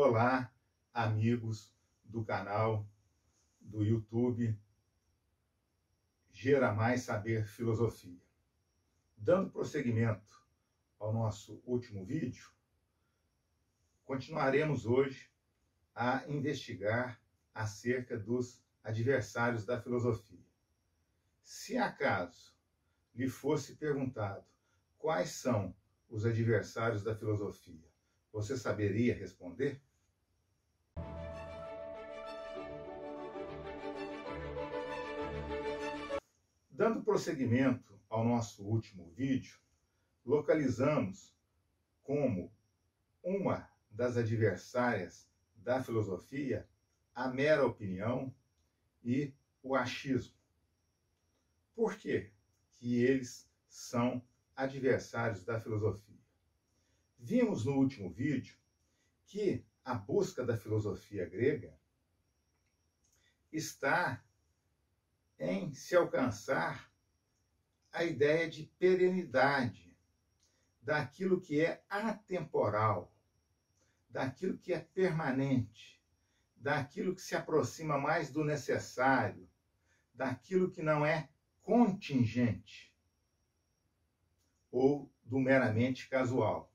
Olá, amigos do canal do YouTube Gera Mais Saber Filosofia. Dando prosseguimento ao nosso último vídeo, continuaremos hoje a investigar acerca dos adversários da filosofia. Se acaso lhe fosse perguntado quais são os adversários da filosofia, você saberia responder? Dando prosseguimento ao nosso último vídeo, localizamos como uma das adversárias da filosofia a mera opinião e o achismo. Por quê que eles são adversários da filosofia? Vimos no último vídeo que a busca da filosofia grega está em se alcançar a ideia de perenidade, daquilo que é atemporal, daquilo que é permanente, daquilo que se aproxima mais do necessário, daquilo que não é contingente ou do meramente casual.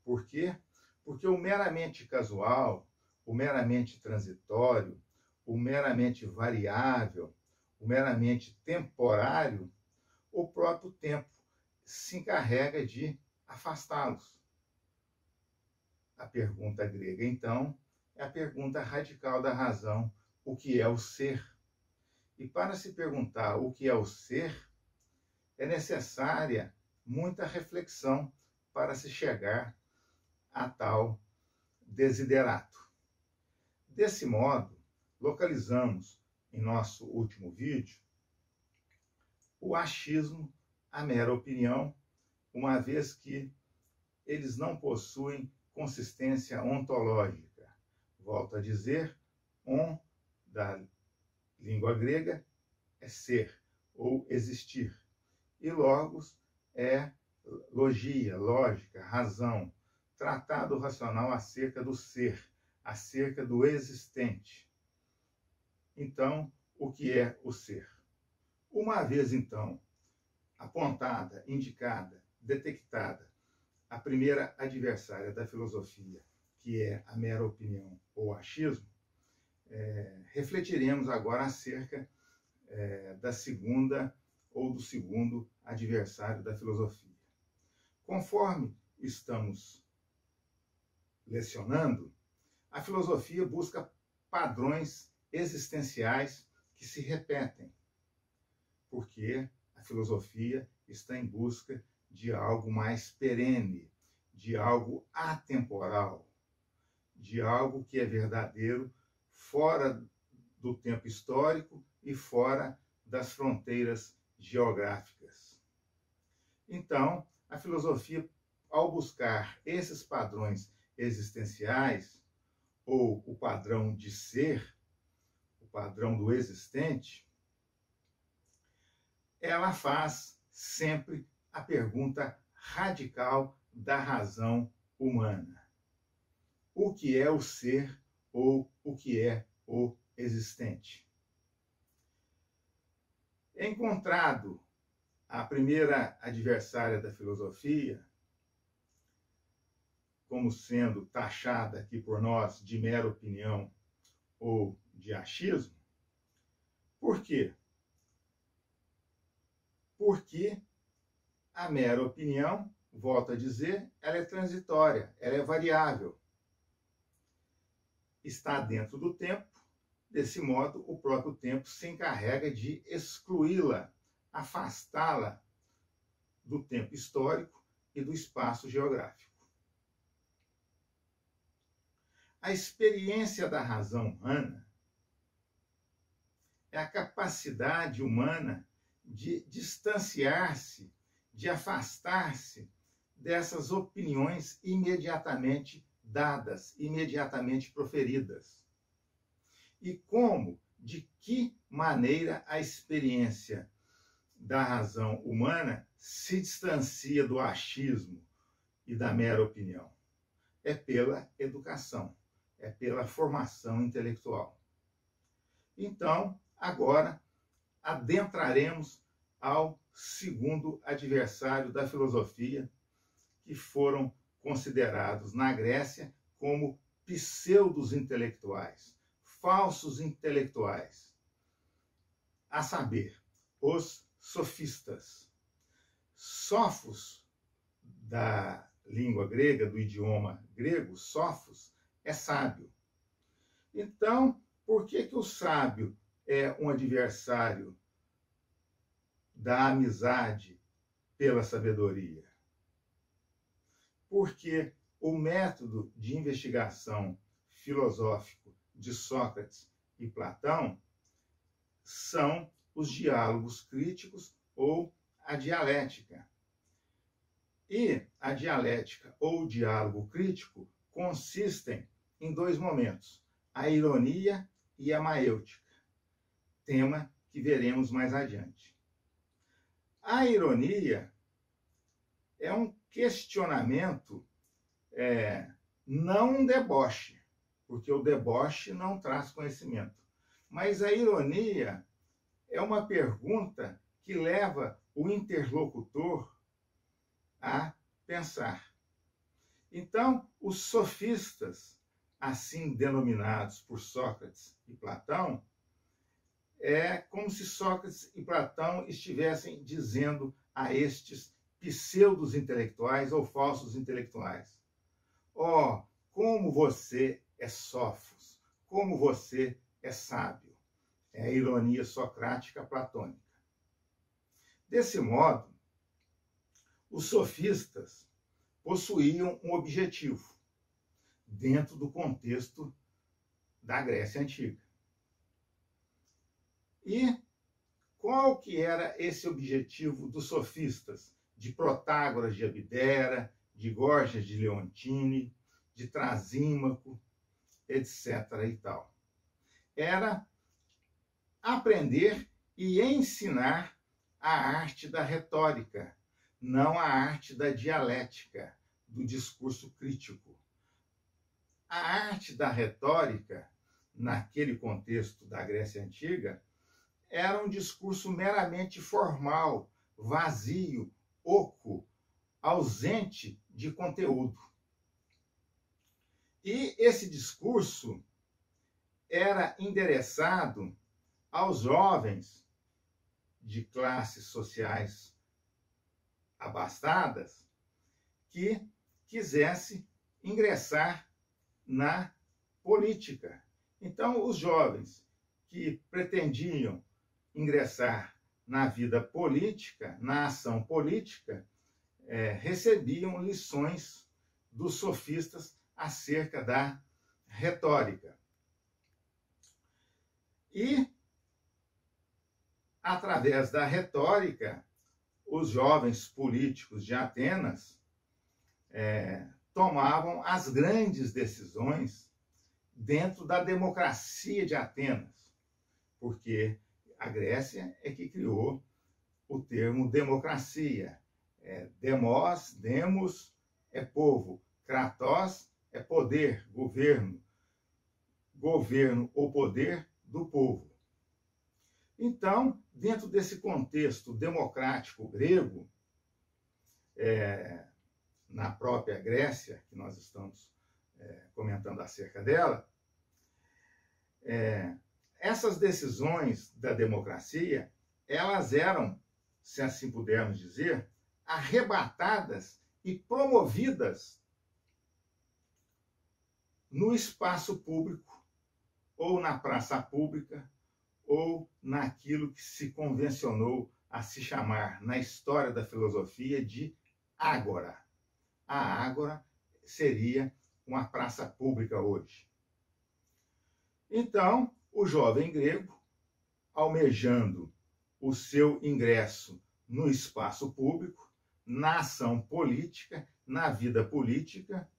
Por quê? Porque o meramente casual, o meramente transitório, o meramente variável, o meramente temporário, o próprio tempo se encarrega de afastá-los. A pergunta grega, então, é a pergunta radical da razão: o que é o ser? E para se perguntar o que é o ser, é necessária muita reflexão para se chegar a tal desiderato. Desse modo, localizamos em nosso último vídeo o achismo, a mera opinião, uma vez que eles não possuem consistência ontológica. Volto a dizer, da língua grega, é ser ou existir. E logos é logia, lógica, razão, tratado racional acerca do ser, acerca do existente. Então, o que é o ser? Uma vez, então, apontada, indicada, detectada a primeira adversária da filosofia, que é a mera opinião ou achismo, refletiremos agora acerca da segunda ou do segundo adversário da filosofia. Conforme estamos lecionando, a filosofia busca padrões existenciais que se repetem, porque a filosofia está em busca de algo mais perene, de algo atemporal, de algo que é verdadeiro fora do tempo histórico e fora das fronteiras geográficas. Então, a filosofia, ao buscar esses padrões existenciais, ou o padrão de ser, o padrão do existente, ela faz sempre a pergunta radical da razão humana: o que é o ser ou o que é o existente? Encontrado a primeira adversária da filosofia, como sendo taxada aqui por nós de mera opinião ou de achismo. Por quê? Porque a mera opinião, volto a dizer, ela é transitória, ela é variável. Está dentro do tempo, desse modo o próprio tempo se encarrega de excluí-la, afastá-la do tempo histórico e do espaço geográfico. A experiência da razão humana é a capacidade humana de distanciar-se, de afastar-se dessas opiniões imediatamente dadas, imediatamente proferidas. E como, de que maneira a experiência da razão humana se distancia do achismo e da mera opinião? É pela educação. é pela formação intelectual. Então, agora, adentraremos ao segundo adversário da filosofia, que foram considerados na Grécia como pseudos intelectuais, falsos intelectuais, a saber, os sofistas. Sófos, da língua grega, do idioma grego, sófos, é sábio. Então, por que o sábio é um adversário da amizade pela sabedoria? Porque o método de investigação filosófico de Sócrates e Platão são os diálogos críticos ou a dialética. E a dialética ou o diálogo crítico consistem em dois momentos, a ironia e a maêutica, tema que veremos mais adiante. A ironia é um questionamento, não um deboche, porque o deboche não traz conhecimento. Mas a ironia é uma pergunta que leva o interlocutor a pensar. Então, os sofistas, assim denominados por Sócrates e Platão, é como se Sócrates e Platão estivessem dizendo a estes pseudos intelectuais ou falsos intelectuais: ó, como você é sófos, como você é sábio. É a ironia socrática platônica. Desse modo, os sofistas possuíam um objetivo dentro do contexto da Grécia Antiga. E qual que era esse objetivo dos sofistas? De Protágoras de Abdera, de Gorgias de Leontine, de Trasímaco, etc. e tal. Era aprender e ensinar a arte da retórica, não a arte da dialética, do discurso crítico. A arte da retórica, naquele contexto da Grécia Antiga, era um discurso meramente formal, vazio, oco, ausente de conteúdo. E esse discurso era endereçado aos jovens de classes sociais abastadas que quisesse ingressar na política. Então, os jovens que pretendiam ingressar na vida política, na ação política, recebiam lições dos sofistas acerca da retórica. E, através da retórica, os jovens políticos de Atenas tomavam as grandes decisões dentro da democracia de Atenas, porque a Grécia é que criou o termo democracia. Demos, demos é povo, kratos é poder, governo, governo ou poder do povo. Então, dentro desse contexto democrático grego, na própria Grécia, que nós estamos comentando acerca dela, essas decisões da democracia, elas eram, se assim pudermos dizer, arrebatadas e promovidas no espaço público, ou na praça pública, ou naquilo que se convencionou a se chamar, na história da filosofia, de ágora. A ágora seria uma praça pública hoje. Então, o jovem grego, almejando o seu ingresso no espaço público, na ação política, na vida política,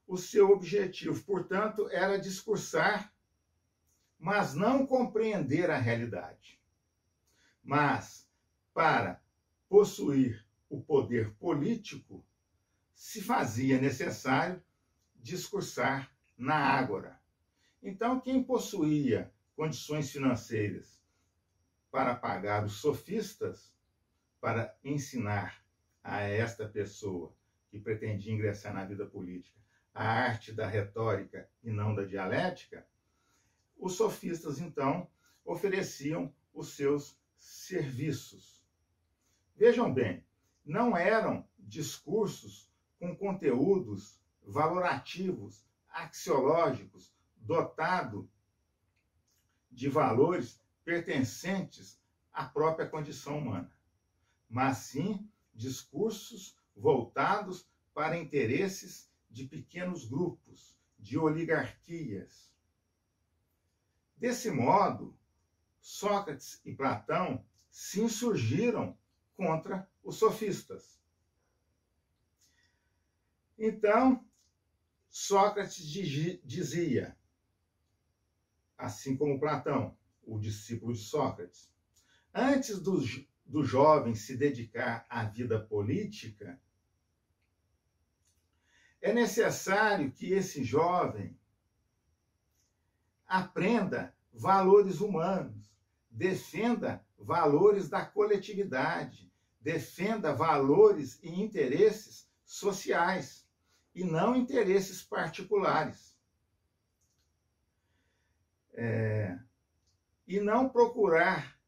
o seu objetivo, portanto, era discursar, mas não compreender a realidade. Mas, para possuir o poder político, se fazia necessário discursar na ágora, Então, quem possuía condições financeiras para pagar os sofistas, para ensinar a esta pessoa que pretendia ingressar na vida política a arte da retórica e não da dialética, os sofistas, então, ofereciam os seus serviços. Vejam bem, não eram discursos com conteúdos valorativos, axiológicos, dotado de valores pertencentes à própria condição humana, mas sim discursos voltados para interesses de pequenos grupos, de oligarquias. Desse modo, Sócrates e Platão se insurgiram contra os sofistas. Então, Sócrates dizia, assim como Platão, o discípulo de Sócrates, antes do jovem se dedicar à vida política, é necessário que esse jovem aprenda valores humanos, defenda valores da coletividade, defenda valores e interesses sociais e não interesses particulares. E não procurar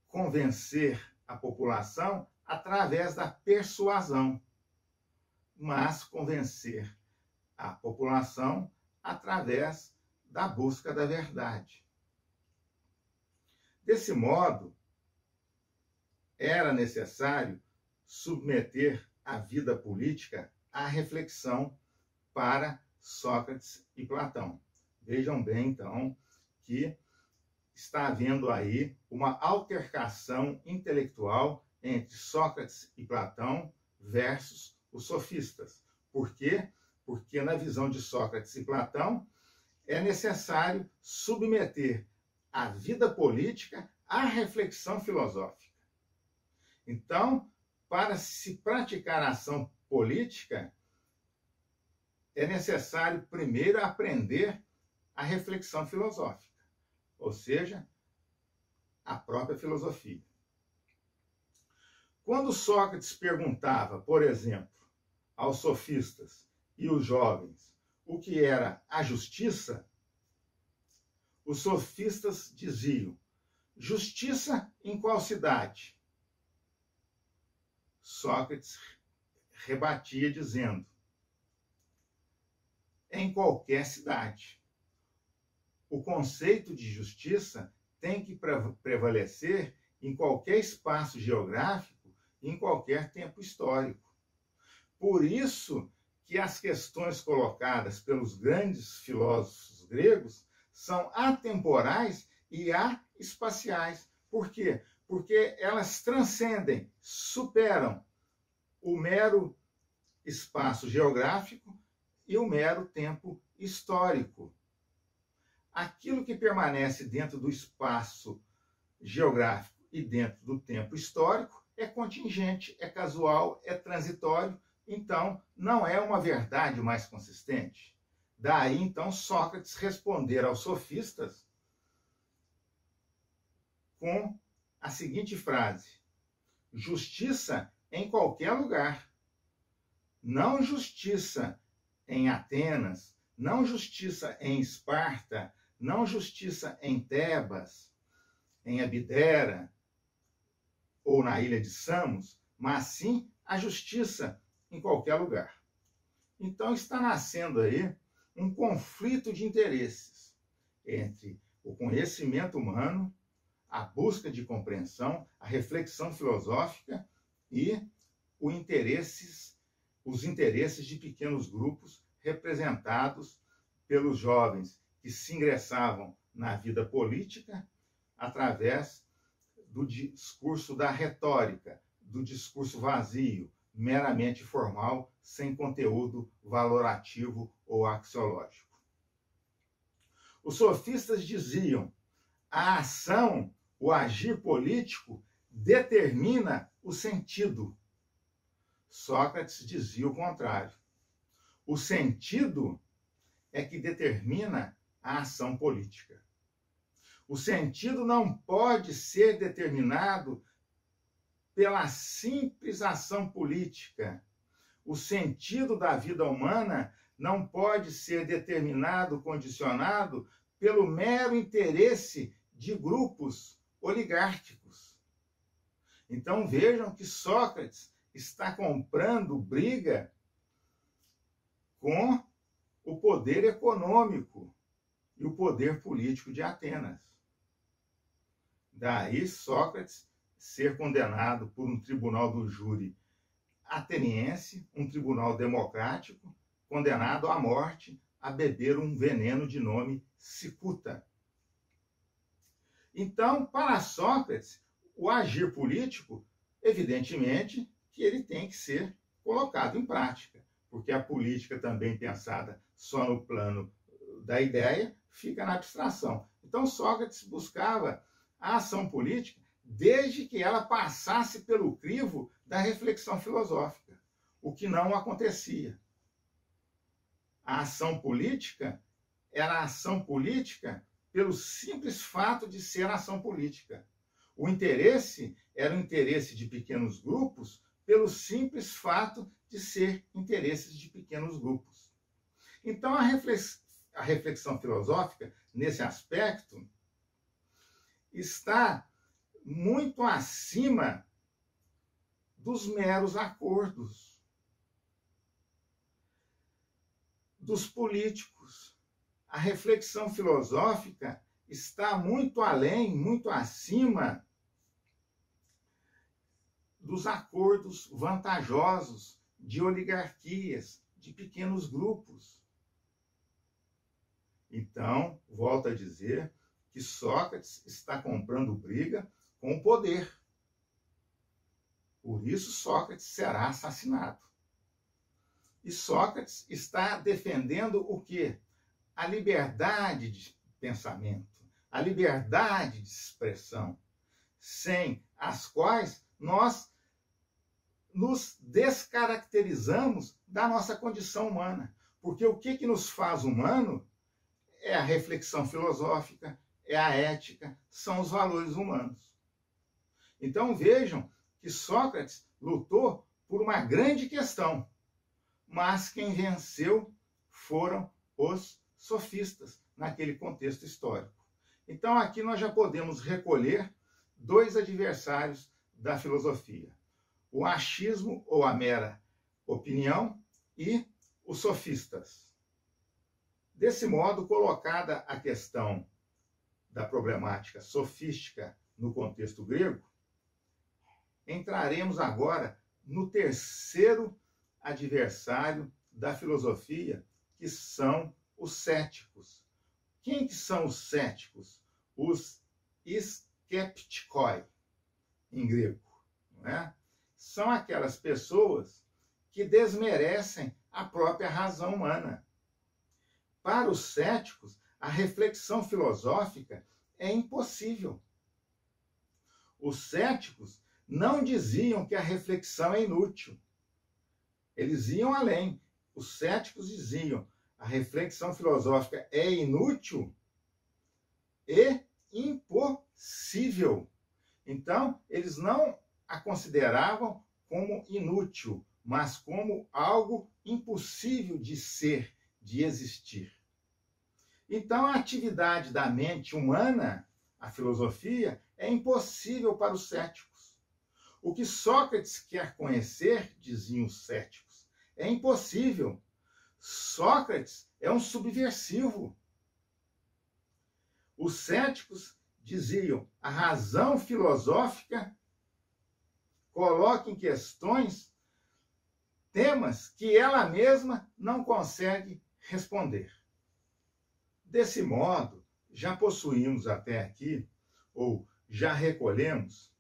convencer a população através da persuasão, mas convencer a população através da busca da verdade. Desse modo, era necessário submeter a vida política à reflexão para Sócrates e Platão. Vejam bem, então, que está havendo aí uma altercação intelectual entre Sócrates e Platão versus os sofistas. Por quê? Porque na visão de Sócrates e Platão é necessário submeter a vida política à reflexão filosófica. Então, para se praticar a ação política, é necessário primeiro aprender a reflexão filosófica, ou seja, a própria filosofia. Quando Sócrates perguntava, por exemplo, aos sofistas e os jovens o que era a justiça, os sofistas diziam: justiça em qual cidade? Sócrates rebatia dizendo: em qualquer cidade. O conceito de justiça tem que prevalecer em qualquer espaço geográfico, em qualquer tempo histórico. Por isso que as questões colocadas pelos grandes filósofos gregos são atemporais e espaciais. Por quê? Porque elas transcendem, superam o mero espaço geográfico e o mero tempo histórico. Aquilo que permanece dentro do espaço geográfico e dentro do tempo histórico é contingente, é casual, é transitório, então não é uma verdade mais consistente. Daí, então, Sócrates responder aos sofistas com a seguinte frase: justiça em qualquer lugar. Não justiça em Atenas, não justiça em Esparta, não justiça em Tebas, em Abdera ou na ilha de Samos, mas sim a justiça em qualquer lugar. Então está nascendo aí um conflito de interesses entre o conhecimento humano, a busca de compreensão, a reflexão filosófica e os interesses de pequenos grupos representados pelos jovens que se ingressavam na vida política através do discurso da retórica, do discurso vazio, meramente formal, sem conteúdo valorativo ou axiológico. Os sofistas diziam: a ação, o agir político, determina o sentido. Sócrates dizia o contrário. O sentido é que determina a ação política. O sentido não pode ser determinado pela simples ação política. O sentido da vida humana não pode ser determinado, condicionado pelo mero interesse de grupos oligárquicos. Então vejam que Sócrates está comprando briga com o poder econômico e o poder político de Atenas. Daí Sócrates ser condenado por um tribunal do júri ateniense, um tribunal democrático, condenado à morte a beber um veneno de nome cicuta. Então, para Sócrates, o agir político, evidentemente, que ele tem que ser colocado em prática, porque a política também pensada só no plano da ideia fica na abstração. Então, Sócrates buscava a ação política desde que ela passasse pelo crivo da reflexão filosófica, o que não acontecia. A ação política era a ação política pelo simples fato de ser ação política. O interesse era o interesse de pequenos grupos pelo simples fato de ser interesses de pequenos grupos. Então, a reflexão filosófica, nesse aspecto, está muito acima dos meros acordos dos políticos. A reflexão filosófica está muito além, muito acima dos acordos vantajosos de oligarquias, de pequenos grupos. Então, volto a dizer que Sócrates está comprando briga com o poder. Por isso, Sócrates será assassinado. E Sócrates está defendendo o quê? A liberdade de pensamento, a liberdade de expressão, sem as quais nós nos descaracterizamos da nossa condição humana. Porque o que nos faz humano é a reflexão filosófica, é a ética, são os valores humanos. Então vejam que Sócrates lutou por uma grande questão, mas quem venceu foram os sofistas naquele contexto histórico. Então aqui nós já podemos recolher dois adversários da filosofia: o achismo ou a mera opinião e os sofistas. Desse modo, colocada a questão da problemática sofística no contexto grego, entraremos agora no terceiro adversário da filosofia, que são os céticos. Quem que são os céticos? Os skeptikoi, em grego, não é? São aquelas pessoas que desmerecem a própria razão humana. Para os céticos, a reflexão filosófica é impossível. Os céticos não diziam que a reflexão é inútil. Eles iam além. Os céticos diziam: a reflexão filosófica é inútil e impossível. Então, eles não a consideravam como inútil, mas como algo impossível de ser, de existir. Então, a atividade da mente humana, a filosofia, é impossível para os céticos. O que Sócrates quer conhecer, diziam os céticos, é impossível. Sócrates é um subversivo. Os céticos diziam: a razão filosófica coloca em questões temas que ela mesma não consegue responder. Desse modo, já possuímos até aqui, ou já recolhemos,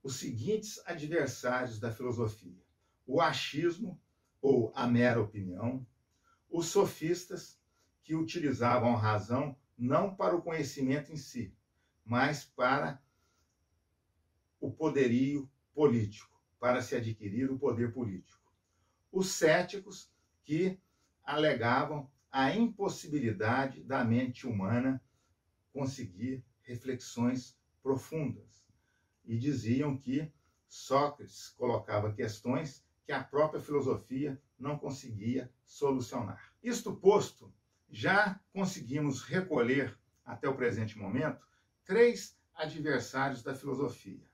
os seguintes adversários da filosofia: o achismo, ou a mera opinião, os sofistas, que utilizavam a razão não para o conhecimento em si, mas para o poderio político, para se adquirir o poder político. Os céticos, que alegavam a impossibilidade da mente humana conseguir reflexões profundas. E diziam que Sócrates colocava questões que a própria filosofia não conseguia solucionar. Isto posto, já conseguimos recolher, até o presente momento, 3 adversários da filosofia: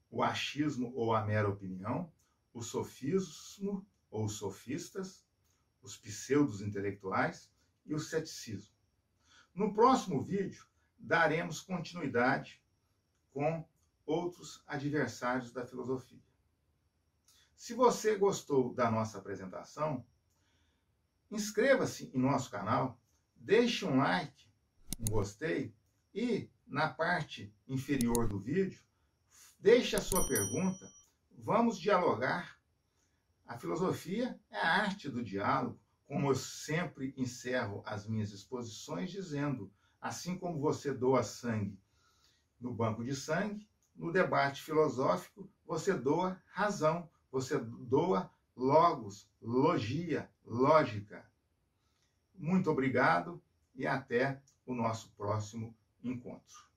o achismo ou a mera opinião, o sofismo ou os sofistas, os pseudos intelectuais e o ceticismo. No próximo vídeo, daremos continuidade com outros adversários da filosofia. Se você gostou da nossa apresentação, inscreva-se em nosso canal, deixe um like, um gostei, e na parte inferior do vídeo, deixe a sua pergunta, vamos dialogar. A filosofia é a arte do diálogo, como eu sempre encerro as minhas exposições dizendo: assim como você doa sangue no banco de sangue, no debate filosófico você doa razão, você doa logos, logia, lógica. Muito obrigado e até o nosso próximo encontro.